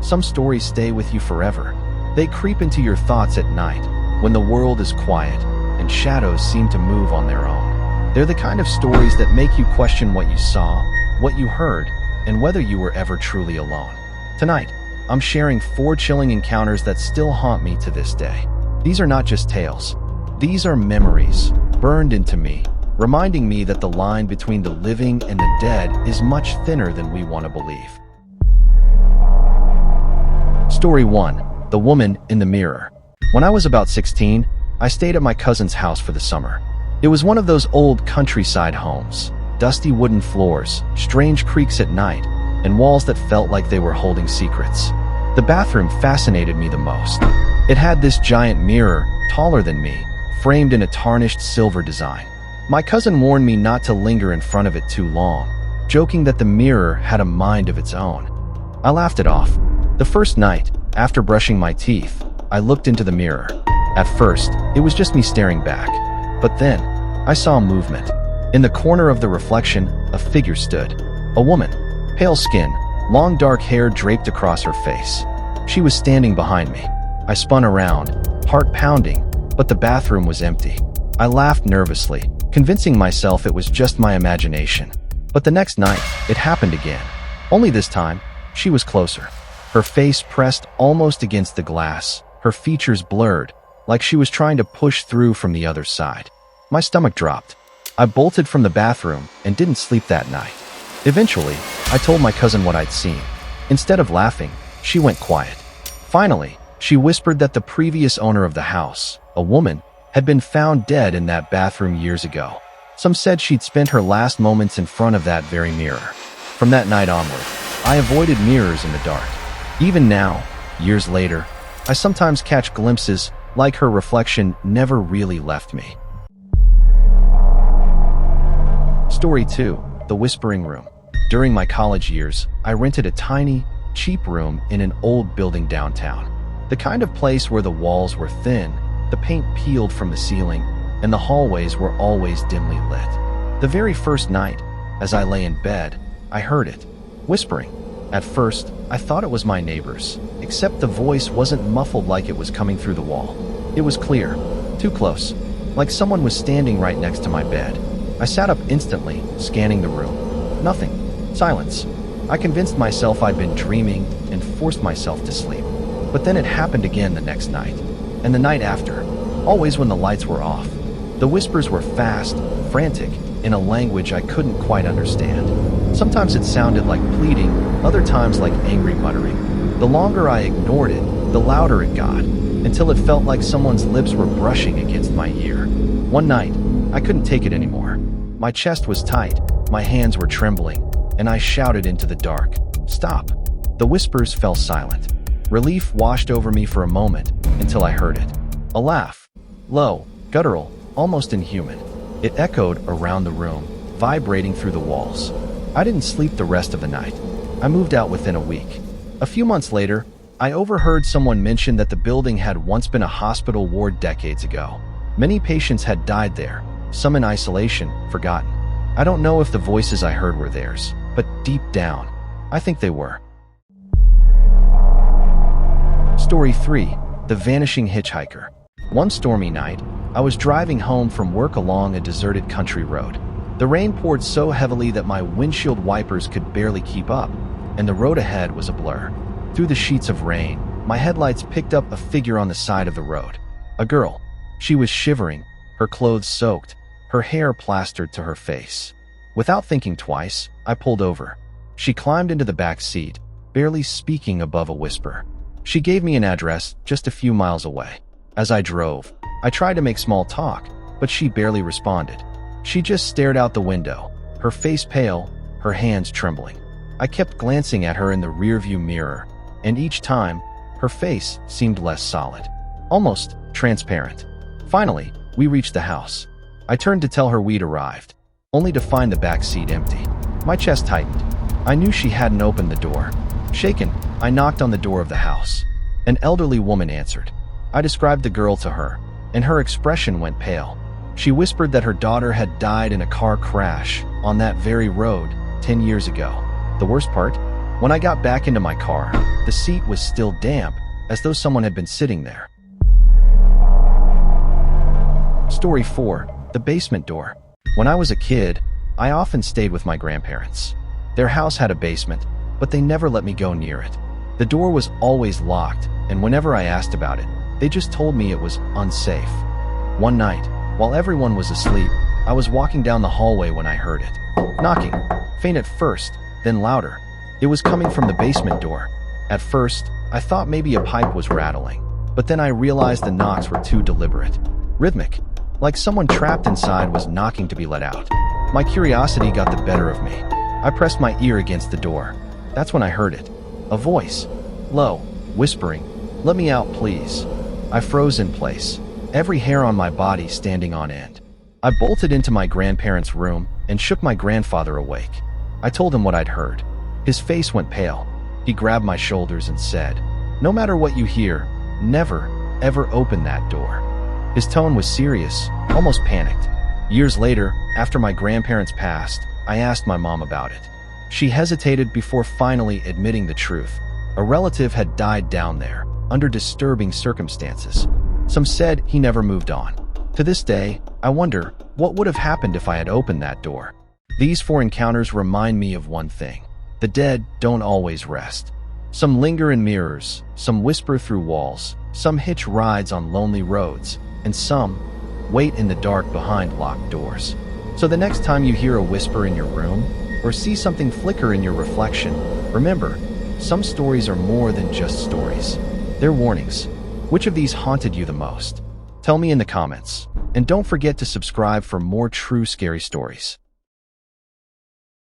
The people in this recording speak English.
Some stories stay with you forever. They creep into your thoughts at night, when the world is quiet and shadows seem to move on their own. They're the kind of stories that make you question what you saw, what you heard, and whether you were ever truly alone. Tonight, I'm sharing 4 chilling encounters that still haunt me to this day. These are not just tales. These are memories, burned into me, reminding me that the line between the living and the dead is much thinner than we want to believe. Story 1. The Woman in the Mirror. When I was about 16, I stayed at my cousin's house for the summer. It was one of those old countryside homes, dusty wooden floors, strange creaks at night, and walls that felt like they were holding secrets. The bathroom fascinated me the most. It had this giant mirror, taller than me, framed in a tarnished silver design. My cousin warned me not to linger in front of it too long, joking that the mirror had a mind of its own. I laughed it off. The first night, after brushing my teeth, I looked into the mirror. At first, it was just me staring back. But then, I saw movement. In the corner of the reflection, a figure stood. A woman. Pale skin, long dark hair draped across her face. She was standing behind me. I spun around, heart pounding, but the bathroom was empty. I laughed nervously, convincing myself it was just my imagination. But the next night, it happened again. Only this time, she was closer. Her face pressed almost against the glass, her features blurred, like she was trying to push through from the other side. My stomach dropped. I bolted from the bathroom and didn't sleep that night. Eventually, I told my cousin what I'd seen. Instead of laughing, she went quiet. Finally, she whispered that the previous owner of the house, a woman, had been found dead in that bathroom years ago. Some said she'd spent her last moments in front of that very mirror. From that night onward, I avoided mirrors in the dark. Even now, years later, I sometimes catch glimpses like her reflection never really left me. Story 2. The Whispering Room. During my college years, I rented a tiny, cheap room in an old building downtown. The kind of place where the walls were thin, the paint peeled from the ceiling, and the hallways were always dimly lit. The very first night, as I lay in bed, I heard it, whispering. At first, I thought it was my neighbors, except the voice wasn't muffled like it was coming through the wall. It was clear, too close, like someone was standing right next to my bed. I sat up instantly, scanning the room. Nothing. Silence. I convinced myself I'd been dreaming and forced myself to sleep. But then it happened again the next night, and the night after, always when the lights were off. The whispers were fast, frantic, in a language I couldn't quite understand. Sometimes it sounded like pleading, other times like angry muttering. The longer I ignored it, the louder it got, until it felt like someone's lips were brushing against my ear. One night, I couldn't take it anymore. My chest was tight, my hands were trembling, and I shouted into the dark, "Stop!" The whispers fell silent. Relief washed over me for a moment, until I heard it. A laugh. Low, guttural, almost inhuman. It echoed around the room, vibrating through the walls. I didn't sleep the rest of the night. I moved out within a week. A few months later, I overheard someone mention that the building had once been a hospital ward decades ago. Many patients had died there, some in isolation, forgotten. I don't know if the voices I heard were theirs, but deep down, I think they were. Story 3. The Vanishing Hitchhiker. One stormy night, I was driving home from work along a deserted country road. The rain poured so heavily that my windshield wipers could barely keep up, and the road ahead was a blur. Through the sheets of rain, my headlights picked up a figure on the side of the road. A girl. She was shivering, her clothes soaked, her hair plastered to her face. Without thinking twice, I pulled over. She climbed into the back seat, barely speaking above a whisper. She gave me an address just a few miles away. As I drove, I tried to make small talk, but she barely responded. She just stared out the window, her face pale, her hands trembling. I kept glancing at her in the rearview mirror, and each time, her face seemed less solid, almost transparent. Finally, we reached the house. I turned to tell her we'd arrived, only to find the back seat empty. My chest tightened. I knew she hadn't opened the door. Shaken, I knocked on the door of the house. An elderly woman answered. I described the girl to her, and her expression went pale. She whispered that her daughter had died in a car crash on that very road 10 years ago. The worst part? When I got back into my car, The seat was still damp, as though someone had been sitting there. Story 4. The basement door. When I was a kid, I often stayed with my grandparents. Their house had a basement, but they never let me go near it. The door was always locked, and whenever I asked about it, they just told me it was unsafe. One night, while everyone was asleep, I was walking down the hallway when I heard it. Knocking. Faint at first, then louder. It was coming from the basement door. At first, I thought maybe a pipe was rattling, but then I realized the knocks were too deliberate. Rhythmic. Like someone trapped inside was knocking to be let out. My curiosity got the better of me. I pressed my ear against the door. That's when I heard it. A voice. Low, whispering, "Let me out, please." I froze in place, every hair on my body standing on end. I bolted into my grandparents' room and shook my grandfather awake. I told him what I'd heard. His face went pale. He grabbed my shoulders and said, "No matter what you hear, never, ever open that door." His tone was serious, almost panicked. Years later, after my grandparents passed, I asked my mom about it. She hesitated before finally admitting the truth. A relative had died down there, under disturbing circumstances. Some said he never moved on. To this day, I wonder what would have happened if I had opened that door. These 4 encounters remind me of one thing. The dead don't always rest. Some linger in mirrors, some whisper through walls, some hitch rides on lonely roads, and some wait in the dark behind locked doors. So the next time you hear a whisper in your room, or see something flicker in your reflection, remember, some stories are more than just stories. They're warnings. Which of these haunted you the most? Tell me in the comments. And don't forget to subscribe for more true scary stories.